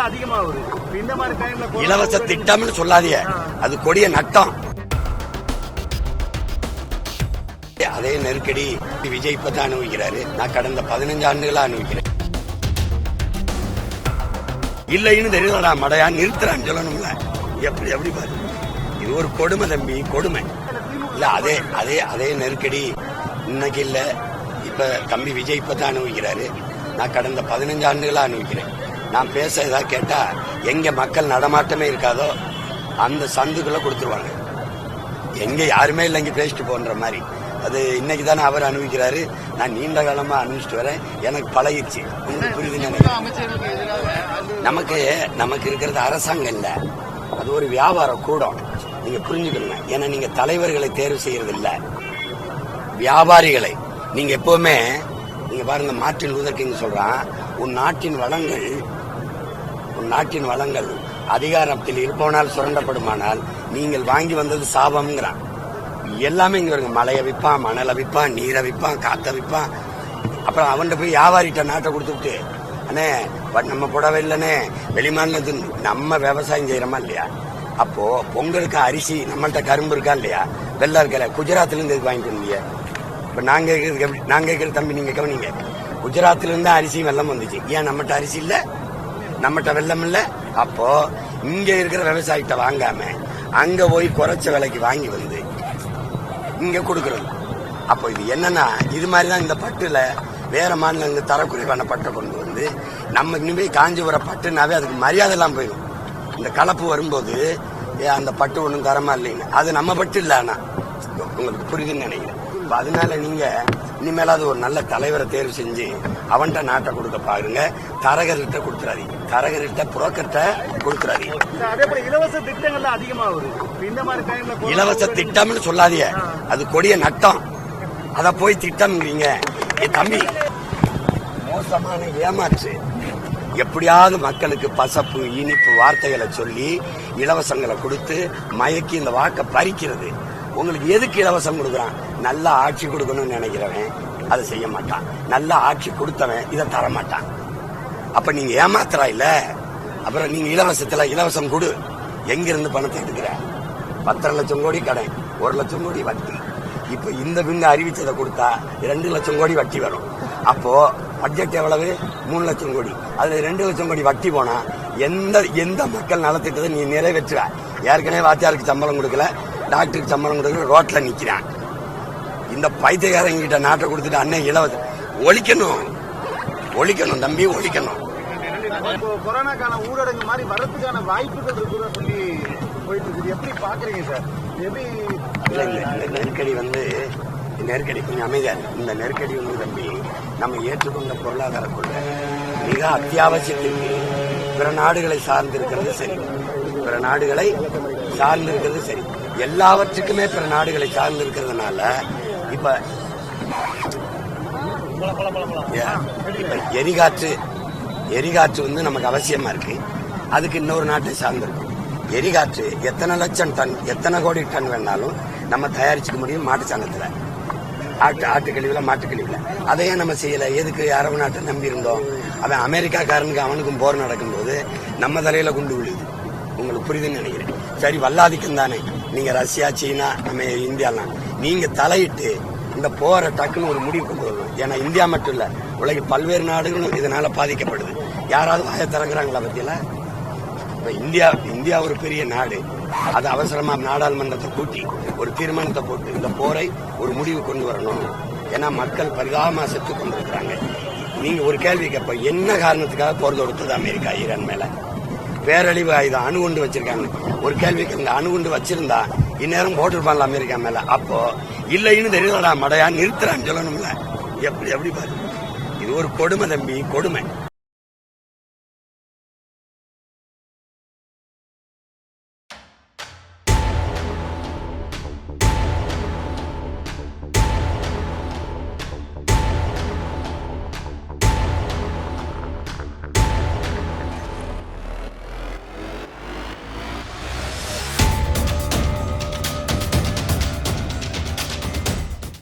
திட்டங்கள்லாம் அதிகமா வருது. இந்த மாதிரி டைம்ல இலவச திட்டம்னு சொல்லாதீங்க, அது கொடிய நட்டம். அதே நெருக்கடி விஜய் இப்பதான் அனுபவிக்கிறாரு. நான் கடந்த 15 ஆண்டுகளா அனுபவிக்கிறேன். இல்லைன்னு தெரியலடா மடையா நிறுத்துறான்னு சொல்லணும்ல. எப்படி எப்படி பாரு, இது ஒரு கொடுமை தம்பி, கொடுமை இல்ல. அதே அதே அதே நெருக்கடி இன்னைக்கு இல்ல, இப்ப தம்பி விஜய் இப்பதான் அனுபவிக்கிறாரு. நான் கடந்த 15 ஆண்டுகளா அனுபவிக்கிறேன். நான் பேச ஏதாவது கேட்டா எங்க மக்கள் நடமாட்டமே இருக்காதோ அந்த சந்துக்குள்ள கொடுத்துருவாங்க. எங்க யாருமே இல்லை இங்க பேசிட்டு போன்ற மாதிரி. அது இன்னைக்கு தானே அவர் அனுபவிக்கிறாரு. நான் நீண்ட காலமா அனுபவிச்சுட்டு வரேன். எனக்கு பழகிடுச்சு. உங்களுக்கு புரியுது? நமக்கு இருக்கிறது அரசாங்கம் இல்ல, அது ஒரு வியாபார கூடம். நீங்க புரிஞ்சுக்கணும். ஏன்னா நீங்க தலைவர்களை தேர்வு செய்யறது இல்ல, வியாபாரிகளை. நீங்க எப்பவுமே நீங்க பாருங்க, மார்ட்டின் லூதர் கிங் சொல்றான், உன் நாட்டின் வளங்கள் அதிகாரத்தில் இருப்பவனால் சுரண்டப்படுமானால் நீங்கள் வாங்கி வந்தது சாபம்ங்கிறான். எல்லாமே இங்க வருங்க. மலையை விற்பான், மணலை விற்பான், நீரை விற்பான், காத்த விற்பான். அப்புறம் அவன்கிட்ட போய் வியாபாரிட்ட நாட்டை கொடுத்துட்டு, அண்ணே நம்ம புடவை இல்லைன்னே வெளிமாநிலத்து நம்ம விவசாயம் செய்யறோமா இல்லையா? அப்போ பொங்கலுக்கு அரிசி நம்மள்ட்ட கரும்பு இருக்கா இல்லையா? வெள்ளம் இருக்கல, குஜராத்ல இருந்து எதுக்கு வாங்கிட்டு வந்தீங்க? இப்ப நாங்க கேட்கற தம்பி, நீங்க கவனிங்க. குஜராத்ல இருந்து அரிசி வெள்ளம் வந்துச்சு. ஏன் நம்மகிட்ட அரிசி இல்ல, நம்மகிட்ட வெள்ளம் இல்ல? அப்போ இங்க இருக்கிற விவசாயிட்ட வாங்காம அங்க போய் குறைச்ச விலைக்கு வாங்கி வந்து இங்க கொடுக்கறது. அப்போ இது என்னன்னா, இது மாதிரிதான் இந்த பட்டுல வேற மாநிலங்க தரக்குறைவான பட்டை கொண்டு வந்து நம்ம இனிமே காஞ்சிபுரம் பட்டுனாவே அதுக்கு மரியாதை எல்லாம் போயிடும். இந்த கலப்பு வரும்போது அந்த பட்டு ஒண்ணும் தரமா இல்லைன்னு, அது நம்ம பட்டு இல்ல. ஆனா உங்களுக்கு புரியுதுன்னு நினைக்கிறேன். அதனால நீங்க இனிமேலாவது ஒரு நல்ல தலைவரை தேர்வு செஞ்சு அவன்கிட்ட நாட்டை கொடுக்க பாருங்க. தரகர்கிட்ட கொடுத்துறாதீங்க, தரகர்கிட்ட புரோக்கர்கிட்ட கொடுத்துறாதீங்க. இலவச திட்டங்கள்லாம் அதிகமா வருது. இந்த மாதிரி டைம்ல இலவச திட்டம்னு சொல்லாதீங்க, அது கொடிய நட்டம். அத போய் திட்டம்ங்கிறீங்க. தம்பி, மோசமான ஏமாற்று. எப்படியாவது மக்களுக்கு பசப்பு இனிப்பு வார்த்தைகளை சொல்லி இலவசங்களை கொடுத்து மயக்கி இந்த வாக்கை பறிக்கிறது. உங்களுக்கு எதுக்கு இலவசம் கொடுக்குறான்? நல்ல ஆட்சி கொடுக்கணும்னு நினைக்கிறவன் அதை செய்ய மாட்டான். நல்ல ஆட்சி கொடுத்தவன் இதை தர மாட்டான். அப்ப நீங்க ஏமாத்துறா இல்ல. அப்புறம் நீங்க இலவசம் கொடு. எங்கிருந்து பணத்தை எடுக்கிற? 10 லட்சம் கோடி கடன், 1 லட்சம் கோடி வட்டி. இப்ப இந்த பின்ன அறிவிச்சதை கொடுத்தா 2 லட்சம் கோடி வட்டி வரும். அப்போ பட்ஜெட் எவ்வளவு? 3 லட்சம் கோடி. அதுல 2 லட்சம் கோடி வட்டி போனா எந்த மக்கள் நலத்திட்டத்தை நீ நிறைவேற்றுவ? ஏற்கனவே வாத்தியாருக்கு சம்பளம் கொடுக்கல, டாக்டருக்கு சம்பளம் கொடுக்கல, ரோட்ல நிக்கிறான். இந்த பைத்தியக்காரங்கிட்ட நாட்டை கொடுத்துட்டு அண்ணன் இலவசம் ஒழிக்கணும் தம்பி, ஒழிக்கணும். கொரோனா கால ஊரடங்கு மாதிரி வரதுக்கான வாய்ப்புகள் இருக்குன்னு சொல்லி போயிட்டு இருக்குது. எப்படி பாக்குறீங்க சார்? இந்த நெருக்கடி கொஞ்சம் அமைதியா. இந்த நெருக்கடி வந்து தம்பி, நம்ம ஏற்றுக்கொண்ட பொருளாதார கொள்கை மிக அத்தியாவசியத்திற்கு பிற நாடுகளை சார்ந்திருக்கிறது சரி, பிற நாடுகளை சார்ந்திருக்கிறது சரி. எல்லாவற்றுக்குமே பிற நாடுகளை சார்ந்திருக்கிறதுனால இப்ப எரிகாற்று வந்து நமக்கு அவசியமா இருக்கு. அதுக்கு இன்னொரு நாட்டை சார்ந்திருக்கும். எரிகாற்று எத்தனை லட்சம் டன், எத்தனை கோடி டன் வேணாலும் நம்ம தயாரிச்சுக்க முடியும் மாட்டு சாணத்துல, ஆட்டு கழிவுல, மாட்டு கழிவுல. அதையே நம்ம செய்யல. எதுக்கு? அரபு நாட்டை நம்பி இருந்தோம். அவன் அமெரிக்காக்காரனுக்கு அவனுக்கும் போர் நடக்கும்போது நம்ம தலையில குண்டு விழுது. உங்களுக்கு புரியுதுன்னு நினைக்கிறேன். சரி, வல்லாதிக்கம் தானே. நீங்க ரஷ்யா, சீனா, நம்ம இந்தியாலாம் நீங்க தலையிட்டு இந்த போரை டக்குன்னு ஒரு முடிவு கொண்டு வரணும். ஏன்னா இந்தியா மட்டும் இல்ல, உலக பல்வேறு நாடுகளும் இதனால பாதிக்கப்படுது. யாராவது வாய திறக்கிறாங்களா பத்தியில? இப்ப இந்தியா ஒரு பெரிய நாடு. அது அவசரமா நாடாளுமன்றத்தை கூட்டி ஒரு தீர்மானத்தை போட்டு இந்த போரை ஒரு முடிவு கொண்டு வரணும். ஏன்னா மக்கள் பரிதாபமா செத்து கொண்டிருக்கிறாங்க. நீங்க ஒரு கேள்வி கேட்ப, என்ன காரணத்துக்காக போர் தொடுத்தது அமெரிக்கா ஈரான் மேல? பேரழிவு ஆயுதம் அணுகுண்டு வச்சிருக்காங்க. ஒரு கேள்விக்கு, இந்த அணுகுண்டு வச்சிருந்தா இந்நேரம் போட்டிருப்பான்ல அமெரிக்கா மேல. அப்போ இல்லைன்னு தெரியலடா மடையா நிறுத்துறான்னு சொல்லணும்ல. எப்படி எப்படி பாரு, இது ஒரு கொடுமை தம்பி, கொடுமை.